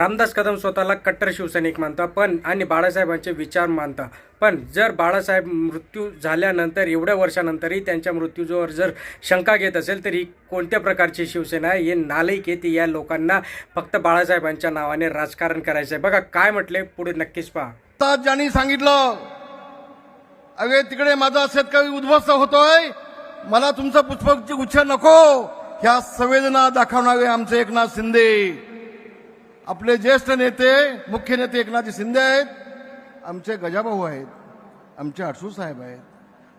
रामदास कदम स्वतःला कट्टर शिवसैनिक मानता पण आणि बाळासाहेबांचे विचार मानता पण जर बाळासाहेब मृत्यू झाल्यानंतर एवढ्या वर्षानंतरही त्यांच्या मृत्यूवर जर शंका घेत असेल तर ही कोणत्या प्रकारची शिवसेना आहे? हे नालायक आहे. या लोकांना फक्त बाळासाहेबांच्या नावाने राजकारण करायचं आहे. बघा काय म्हटले पुढे नक्कीच पहा. आता ज्यांनी सांगितलं अगे तिकडे माझा शेतकरी उद्ध्वस्त होतोय, मला तुमचं पुष्पगुच्छ गुच्छ नको, ह्या संवेदना दाखवणारे आमचे एकनाथ शिंदे, आपले ज्येष्ठ नेते मुख्य नेते एकनाथ शिंदे आहेत, आमचे गजाभाऊ आहेत, आमचे अडसूळ साहेब आहेत.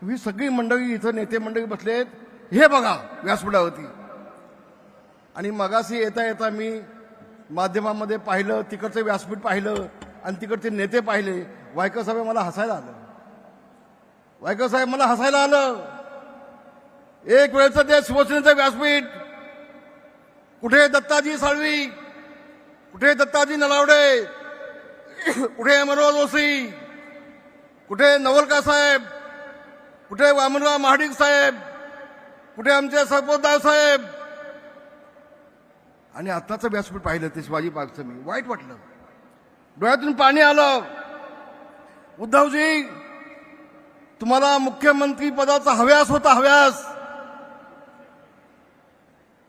ही सगळी मंडळी इथं नेते मंडळी बसलेत. हे बघा व्यासपीठावरती. आणि मगाशी येता येता मी माध्यमामध्ये पाहिलं, तिकडचं व्यासपीठ पाहिलं आणि तिकडचे नेते पाहिले. वायकर साहेब मला हसायला आलं. वायकर साहेब मला हसायला आलं. एक वेळचं ते शिवसेनेचं व्यासपीठ, कुठे दत्ताजी साळवी, कुठे दत्ताजी नलावडे, कुठे अमरवाल जोशी, कुठे नवलका साहेब, कुठे वामनराव महाडिक साहेब, कुठे आमचे सरपोतदार साहेब. आणि आत्ताचं व्यासपीठ पाहिलं ते शिवाजी पार्कचं, मी वाईट वाटलं, डोळ्यातून पाणी आलं. उद्धवजी, तुम्हाला मुख्यमंत्री पदाचा हव्यास होता, हव्यास,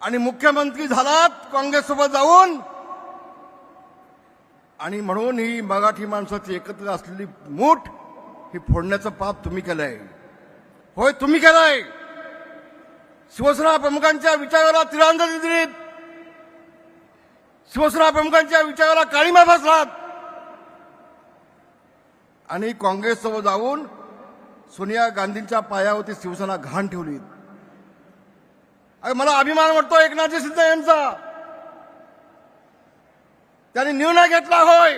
आणि मुख्यमंत्री झालात काँग्रेससोबत जाऊन, आणि म्हणून ही मराठी माणसाची एकत्र असलेली मूठ ही फोडण्याचं पाप तुम्ही केलंय. होय, तुम्ही केलंय. शिवसेना प्रमुखांच्या विचाराला तिरंदाजी दिलीत, शिवसेना प्रमुखांच्या विचाराला काळीमा फासलात, आणि काँग्रेससोबत जाऊन सोनिया गांधींच्या पायावरती शिवसेना घाण ठेवली. अरे मला अभिमान वाटतो एकनाथ शिंदे यांचा. त्यांनी निर्णय घेतला, होय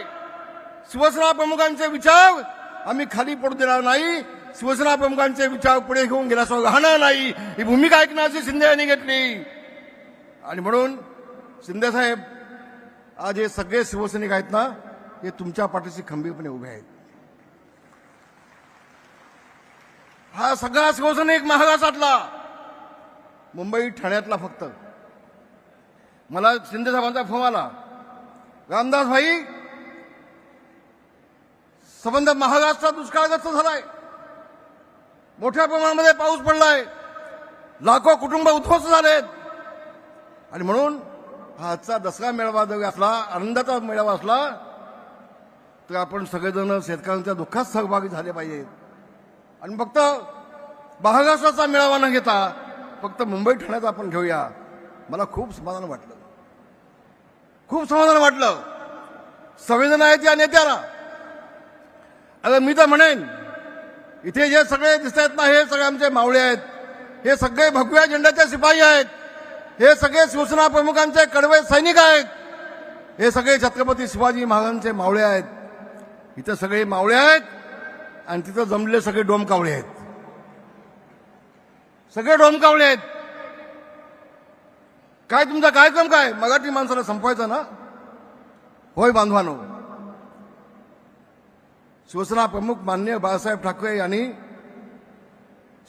शिवसेना प्रमुखांचे विचार आम्ही खाली पडू देणार नाही, शिवसेना प्रमुखांचे विचार पुढे घेऊन गेल्याशिवाय राहणार नाही, ही भूमिका एकनाथ शिंदे यांनी घेतली. आणि म्हणून शिंदे साहेब, आज हे सगळे शिवसैनिक आहेत ना, हे तुमच्या पाठीशी खंबीरपणे उभे आहेत. हा सगळा शिवसैनिक महाराष्ट्रातला, मुंबई ठाण्यातला फक्त. मला शिंदे साहेबांचा फोन आला, रामदास भाई, संबंध महाराष्ट्रात दुष्काळग्रस्त झालाय, मोठ्या प्रमाणामध्ये पाऊस पडलाय, लाखो कुटुंब उद्ध्वस्त झालेत, आणि म्हणून हा आजचा दसरा मेळावा जर असला, आनंदाचा मेळावा असला, तर आपण सगळेजण शेतकऱ्यांच्या दुःखात सहभागी झाले पाहिजेत. आणि फक्त महाराष्ट्राचा मेळावा न घेता फक्त मुंबई ठाण्याचा आपण घेऊया. मला खूप समाधान वाटलं, खूप समाधान वाटलं. संवेदना आहेत या नेत्याला. अगं मी तर म्हणेन, इथे जे सगळे दिसत आहेत ना, हे सगळे आमचे मावळे आहेत, हे सगळे भगव्या झेंड्याचे शिपाई आहेत, हे सगळे शिवसेना प्रमुखांचे कडवे सैनिक आहेत, हे सगळे छत्रपती शिवाजी महाराजांचे मावळे आहेत. इथे सगळे मावळे आहेत आणि तिथं जमलेले सगळे डोमकावळे आहेत, सगळे डोमकावळे आहेत. काय तुमचा कार्यक्रम काय? मराठी माणसाला संपवायचा ना? होय बांधवानो, शिवसेना प्रमुख माननीय बाळासाहेब ठाकरे यांनी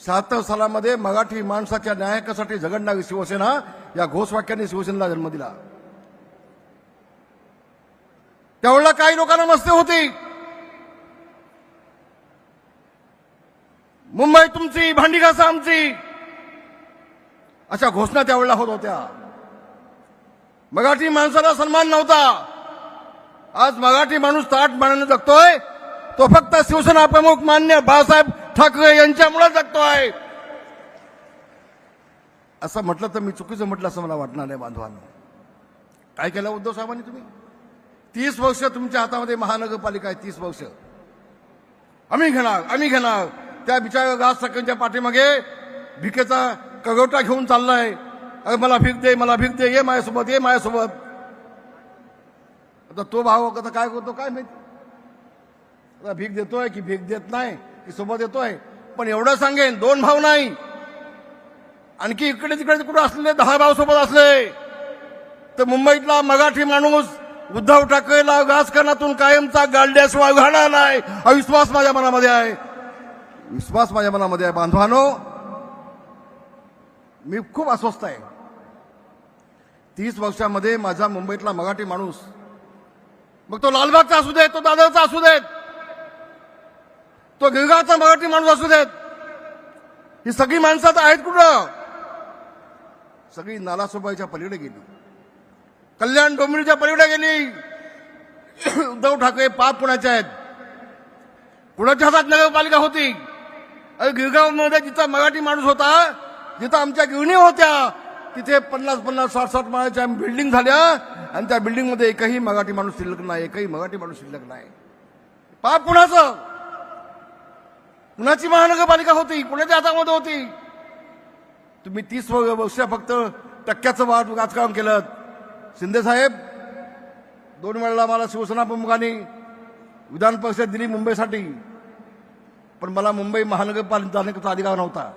76 सालामध्ये मराठी माणसाच्या न्यायासाठी झगडणारी शिवसेना या घोषवाक्याने शिवसेनेला जन्म दिला. त्यावेळेला काही लोकांना मस्ती होती, मुंबई तुमची, भांडी घासा आमची, अशा घोषणा त्यावेळेला होत होत्या. मराठी माणसाला सन्मान नव्हता. आज मराठी माणूस ताटमानाने जगतोय, तो फक्त शिवसेना प्रमुख मान्य बाळासाहेब ठाकरे यांच्यामुळे जगतोय. असं म्हटलं तर मी चुकीचं म्हटलं असं मला वाटणार नाही. बांधवांनो, काय केलं उद्धव साहेबांनी? तुम्ही 30 वर्ष तुमच्या हातामध्ये महानगरपालिका आहे, 30 वर्ष आम्ही घेणार, आम्ही घेणार. त्या बिचारा राज ठाकरेंच्या पाठीमागे भिकेचा कगवटा घेऊन चाललाय. अरे मला भीक दे, मला भीक दे, ये माझ्यासोबत, ये माझ्यासोबत. आता तो भाव आता काय करतो काय माहिती, आता भीक देतोय की भीक देत नाही की सोबत येतोय. पण एवढं सांगेन, 2 भाव नाही, आणखी इकडे तिकडे कुठे असलेले 10 भाव सोबत असले तर मुंबईतला मराठी माणूस उद्धव ठाकरेला राजकारणातून कायमचा गाडल्याशिवाय राहणार नाही, हा विश्वास माझ्या मनामध्ये आहे, विश्वास माझ्या मनामध्ये आहे. बांधवानो, मी खूप अस्वस्थ आहे. 30 वर्षामध्ये माझा मुंबईतला मराठी माणूस मग तो लालबागचा असू देत, तो दादरचा असू देत, तो गिरगावचा मराठी माणूस असू देत, ही सगळी माणसं आता आहेत कुठं? सगळी नालासोपाईच्या पलीकडे गेली, कल्याण डोंबिवलीच्या पलीकडे गेली. उद्धव ठाकरे पाप कुणाचे आहेत? कुणाच्या हातात नगरपालिका होती? अरे गिरगावमध्ये जिथं मराठी माणूस होता, जिथं आमच्या गिरणी होत्या, तिथे 50-50, 60-60 माळ्याच्या बिल्डिंग झाल्या आणि त्या बिल्डिंगमध्ये एकही मराठी माणूस शिल्लक नाही, एकही मराठी माणूस शिल्लक नाही. पाप कुणाचं? कुणाची महानगरपालिका होती? कुणाच्या हातामध्ये होती? तुम्ही 30 वर्ष फक्त टक्क्याचं राजकारण केलं. शिंदे साहेब 2 वेळेला मला शिवसेना प्रमुखांनी विधान परिषद दिली मुंबईसाठी, पण मला मुंबई महानगरपालिकेत जाण्याचा अधिकार नव्हता.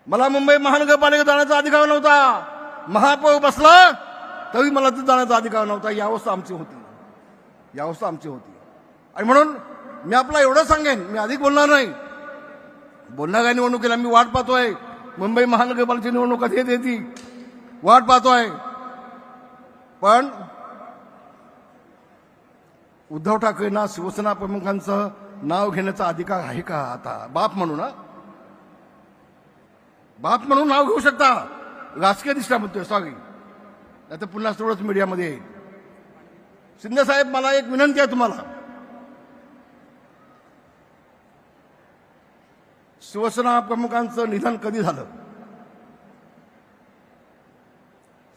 मला मुंबई महानगरपालिकेत जाण्याचा अधिकार नव्हता. महापौर बसला तरी मला तिथे जाण्याचा अधिकार नव्हता. ही अवस्था आमची होती, ही अवस्था आमची होती. आणि म्हणून मी आपला एवढं सांगेन, मी अधिक बोलणार नाही. बोलणाऱ्या निवडणुकीला मी वाट पाहतोय. मुंबई महानगरपालिकेची निवडणूक कधी येते ती वाट पाहतोय. पण उद्धव ठाकरेंना शिवसेना प्रमुखांचं नाव घेण्याचा अधिकार आहे का? आता बाप म्हणून, बाप म्हणून नाव घेऊ शकता. राजकीय दृष्ट्या म्हणतोय, सॉरी, आता पुन्हा तेवढंच मीडियामध्ये येईल. शिंदे साहेब, मला एक विनंती आहे तुम्हाला. शिवसेना प्रमुखांचं निधन कधी झालं?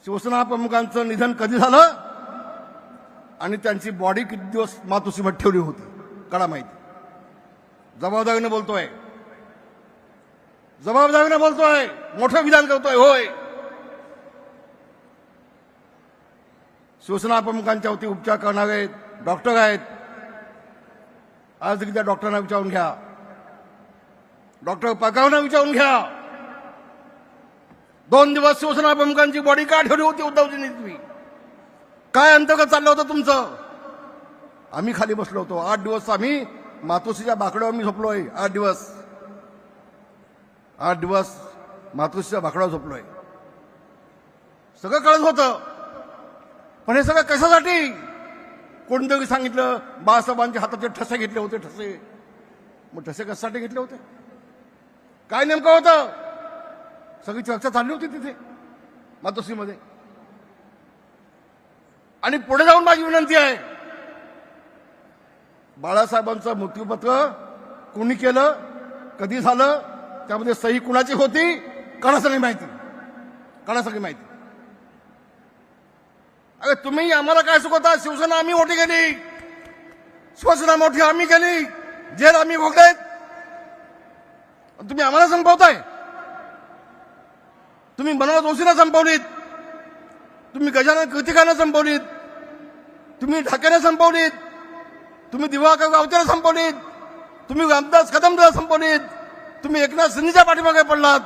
शिवसेना प्रमुखांचं निधन कधी झालं आणि त्यांची बॉडी किती दिवस मातोश्रीमध्ये ठेवली होती? कडा माहिती. जबाबदारीने बोलतोय, जबाबदारीने बोलतोय, मोठं विधान करतोय. होय, शिवसेना प्रमुखांच्या वती उपचार करणारे डॉक्टर आहेत. आज त्या डॉक्टरांना विचारून घ्या, डॉक्टर पगारांना विचारून घ्या. 2 दिवस शिवसेना प्रमुखांची बॉडी का ठेवली होती उद्धवजींनी? तुम्ही काय अंतर्गत चाललं होतं तुमचं? आम्ही खाली बसलो होतो. 8 दिवस आम्ही मातोश्रीच्या बाकड्यावर मी झोपलोय. 8 दिवस मातोश्रीच्या बाकड्यावर झोपलोय. सगळं कळत होतं. पण हे सगळं कशासाठी? कोणतरी सांगितलं बाळासाहेबांच्या हाताचे ठसे घेतले होते. ठसे, मग ठसे कशासाठी घेतले होते? काय नेमकं होतं? सगळी चर्चा चालली होती तिथे मातोश्रीमध्ये. आणि पुढे जाऊन माझी विनंती आहे, बाळासाहेबांचं मृत्यूपत्र कोणी केलं, कधी झालं, त्यामध्ये सही कुणाची होती, कोणासाठी माहिती, कोणासाठी माहिती. अरे तुम्ही आम्हाला काय शिकवता? शिवसेना आम्ही मोठी केली, शिवसेना मोठी आम्ही केली, जेल आम्ही भोगलेत, तुम्ही आम्हाला संपवताय. तुम्ही मनोज जोशीला संपवलीत, तुम्ही गजानन कृतिकानं संपवलीत, तुम्ही ढाकेने संपवलीत, तुम्ही दिवाकर गावतेला संपवलीत, तुम्ही रामदास कदमला संपवलीत, तुम्ही एकनाथ शिंदेच्या पाठीमागे पडलात.